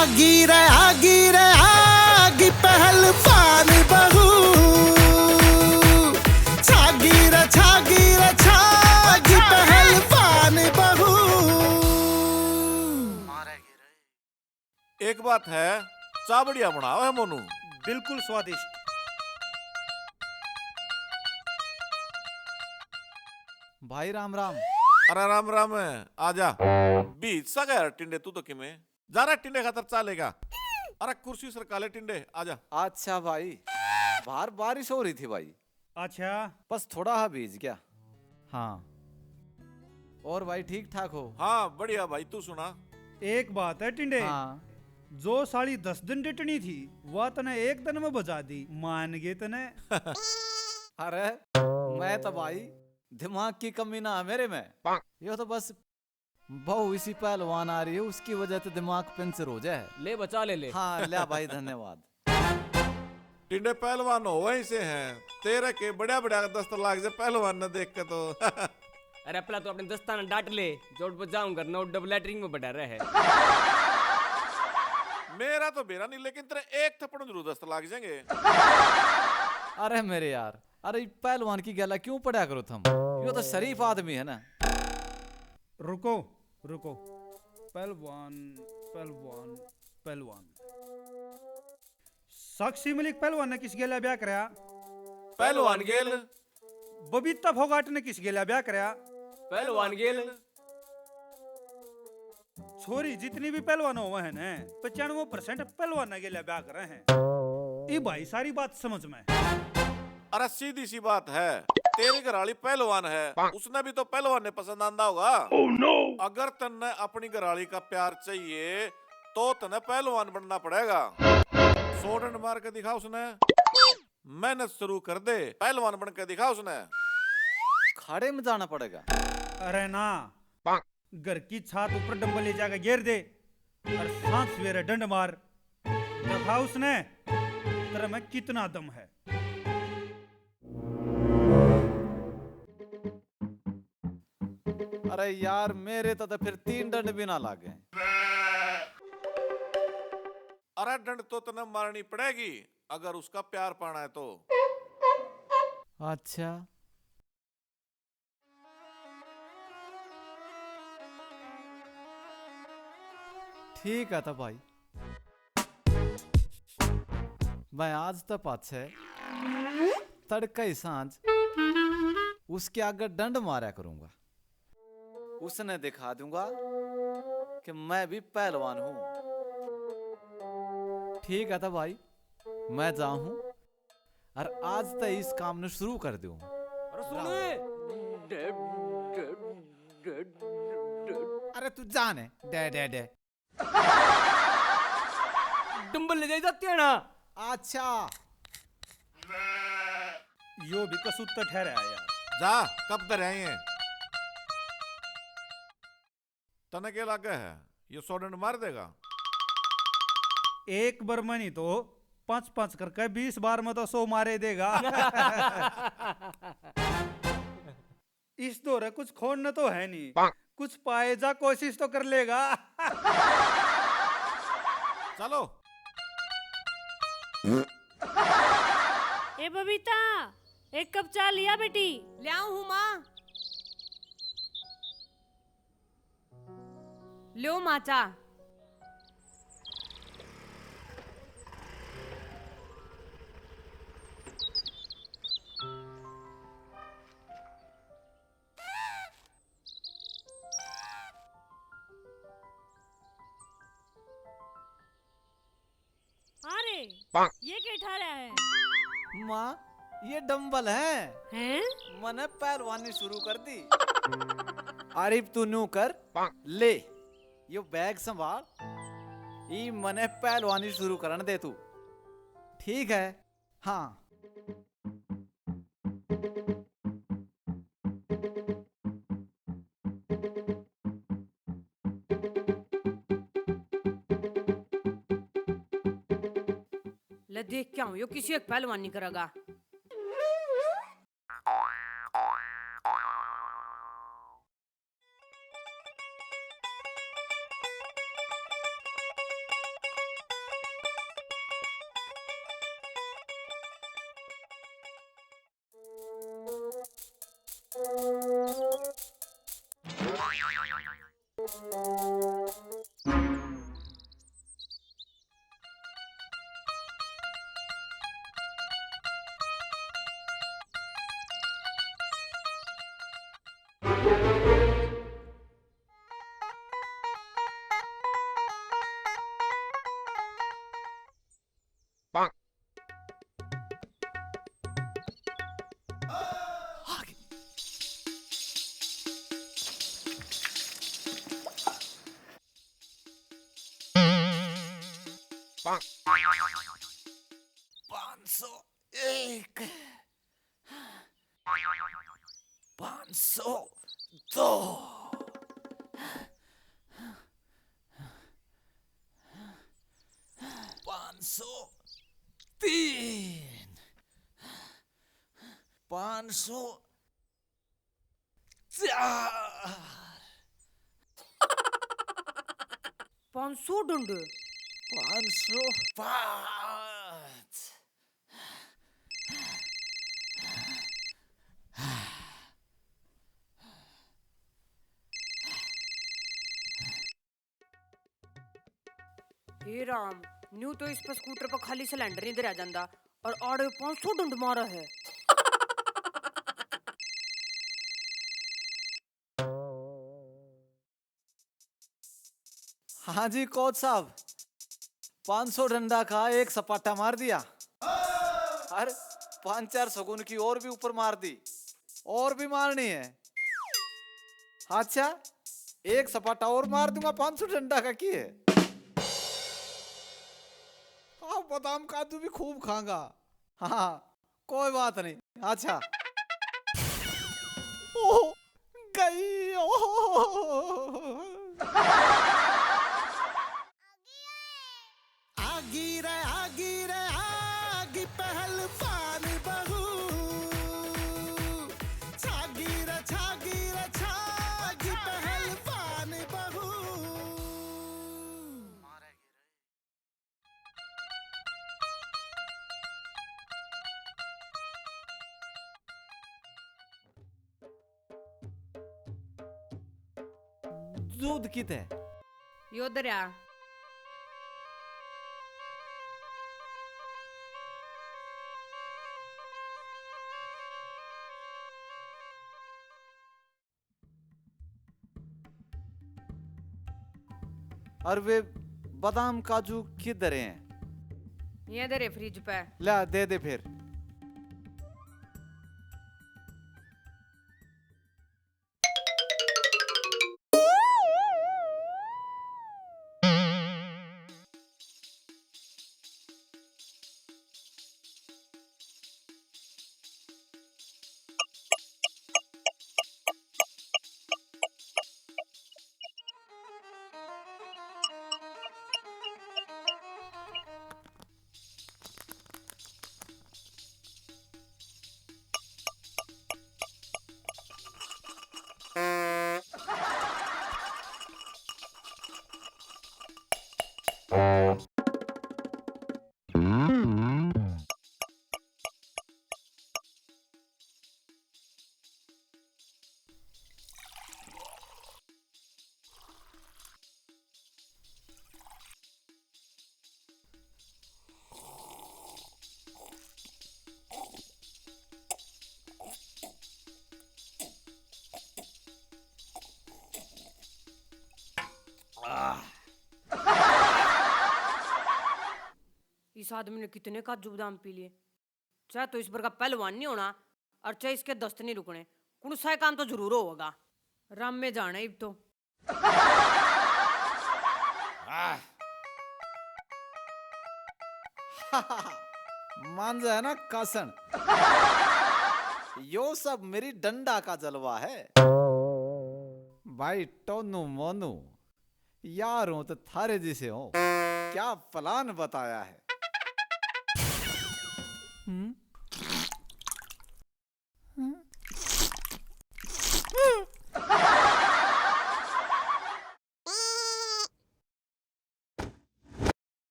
आगी रे आगी पहलवान बहू, छागी रे छागी पहलवान बहू। एक बात है, चा बढ़िया बनाओ है मोनू। बिल्कुल स्वादिष्ट। भाई राम राम। अरे राम राम है, आजा। बीच सा गया टिंडे, तू तो किमें जा रहा टिंडे खातर चालेगा। अरे कुर्सी सरका ले टिंडे, आजा। अच्छा भाई, बाहर बारिश हो रही थी भाई, अच्छा, बस थोड़ा हा भीज गया। हाँ, और भाई ठीक ठाक हो? हाँ बढ़िया भाई, तू सुना। एक बात है टिंडे, हाँ। जो साड़ी 10 दिन डिटनी थी वह तने एक दिन में बजा दी, मान गए तने। अरे मैं तो भाई दिमाग की कमी ना है मेरे में, ये तो बस बहू इसी पहलवान आ रही है, उसकी वजह से दिमाग पंचर हो जाए। ले बचा ले। हाँ ले भाई, धन्यवाद। टिंडे पहलवान हो वहीं से हैं, तेरे के बढ़िया बढ़िया दस्त लाग जाए पहलवान न देख के तो। अरे अपना तो अपने दस्ताना डांट ले, जोड़ पर जाऊंगा नोट डबल लेटरिंग में बढ़ा रहे। मेरा तो बेरा नहीं, लेकिन तेरे एक थप्पड़ जरूर दस्त लाग जाएंगे। अरे मेरे यार, अरे पहलवान की गला क्यों पड़ा करो तुम, ये तो शरीफ आदमी है ना। रुको रुको, पहलवान पहलवान पहलवान। साक्षी मलिक पहलवान ने किस गेला ब्याह कराया? पहलवान गेल। बबीता फोगाट ने किस गेला ब्याह कराया? पहलवान गेल। छोरी जितनी भी पहलवान हो है ना, 95% पहलवान ने गेला ब्याह करे हैं। ये भाई सारी बात समझ में। अरे सीधी सी बात है, तेरी घराली पहलवान है, उसने भी तो पहलवान ने पसंद आंदा होगा। अगर तन्ने अपनी घराली का प्यार चाहिए तो तन्ने पहलवान बनना पड़ेगा। 100 डंड मार के दिखा उसने, मेहनत शुरू कर दे, पहलवान बन के दिखा उसने। खाड़े में जाना पड़ेगा। अरे ना, घर की छत ऊपर डंबल ले जाकर गिर दे और सांझ सवेरे डंड मार, देखा उसने तेरे में कितना दम है। अरे यार मेरे तो फिर 3 डंड भी ना लागे। अरे डंड तो तन्ने मारनी पड़ेगी अगर उसका प्यार पाना है तो। अच्छा, ठीक है तो भाई, मैं आज तो पाछे तड़का ही सांझ उसके आगे डंड मारा करूंगा, उसने दिखा दूंगा कि मैं भी पहलवान हूं। ठीक है तो भाई, मैं जाऊं और आज तो इस काम ने शुरू कर दूं। अरे तू जाने डे डे डे डंबल ले जाते हैं ना। अच्छा, यो भी कसूत तो ठहरा है यार। जा, कब तक रहे तने के लागे है, ये 100 डंड मार देगा। एक बार में नहीं तो 5-5 करके 20 बार में तो 100 मारे देगा। इस दौरे कुछ खोड़ना तो है नहीं, कुछ पाए जा कोशिश तो कर लेगा। चलो। ए बबीता, एक कप चाय लिया बेटी? ले आऊं हूँ माँ। लो माचा। अरे ये क्या उठा रहा है? माँ ये डंबल है, हैं? मैंने पहलवानी शुरू कर दी। आरिफ तू न्यू कर ले, यो बैग संभाल, ई मने पहलवानी शुरू करने दे तू, ठीक है? हाँ। ले देख क्या हूँ, यो किसी एक पहलवान नहीं करेगा। 501 502 503 504 500 डंडे 505 हे राम, न्यू तो इस पर स्कूटर पर खाली सिलेंडर नहीं दे जाता और आड़े 500 डंड मारा है। हाँ जी कोच साहब, 500 डंडा का एक सपाटा मार दिया और 5-4 शगुन की और भी ऊपर मार दी, और भी मारनी है। अच्छा, एक सपाटा और मार दूंगा 500 डंडा का की है। हाँ, बादाम काजू भी खूब खाऊंगा। हाँ, कोई बात नहीं। अच्छा, ओह गई, ओह आगी रे आगी पहलवान बहू, छागी रे छागी पहलवान बहू। दूध कित है? यो दरिया और वे बादाम काजू किधर हैं? ये दरे फ्रिज पे। ला दे दे फिर। इस आदमी ने कितने काजू बादाम पी लिए। चाहे तो इस बार का पहलवान नहीं होना और चाहे इसके दस्त नहीं रुकने, कुछ सा काम तो जरूर होगा। राम में जाना अब तो। मांझा है ना कासन। यो सब मेरी डंडा का जलवा है भाई। टोनू मोनू यार हूं तो थारे जैसे हो, क्या प्लान बताया है।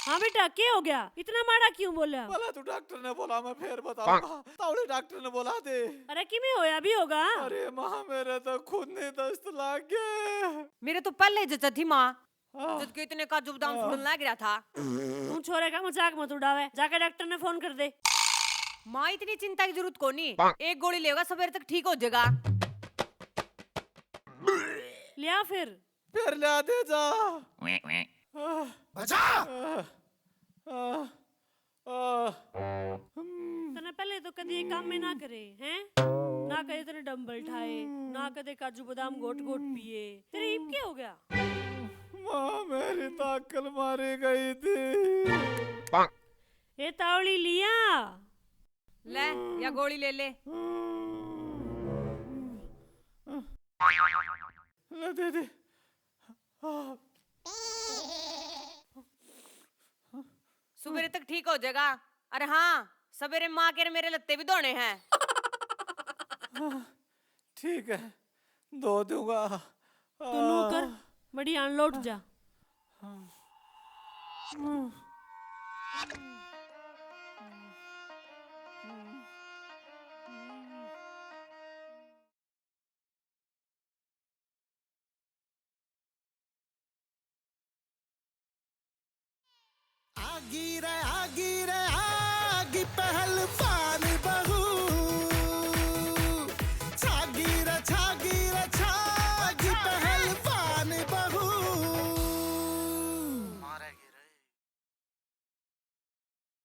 हाँ बेटा, क्या हो गया? इतना माड़ा क्यों बोला? भला तू डॉक्टर ने बोला, मैं फिर बताऊंगा। तावड़े डॉक्टर ने बोला दे। अरे कि में होया भी होगा। अरे माँ, मेरे तो खुद ने दस्त लग गए। मेरे तो पहले जचा थी माँ, जब के इतने काजू बादाम सुनने लग रहा था। तू छोरे का मजाक मत उड़ावे, जाके डॉक्टर ने फोन कर दे। माँ इतनी चिंता की जरूरत को नहीं, एक गोली लेगा सवेरे तक ठीक हो जाएगा। लिया फिर। फिर ला दे जा। बजा। तने पहले तो कभी ये काम में ना करे हैं, ना कदे तने डंबल ठाए, ना कदे काजू बादाम गोट गोट पिए। तेरे ईब क्या हो गया? माँ मेरी तो अक्ल मारी गई थी। ये तावड़ी लिया। ले या गोली ले ले। ले दे दे। सवेरे तक ठीक हो जाएगा। अरे हाँ, सवेरे माँ के मेरे लत्ते भी धोने हैं। ठीक है, धो दूंगा। तू नू कर, बड़ी आन लौट जा। आगी रे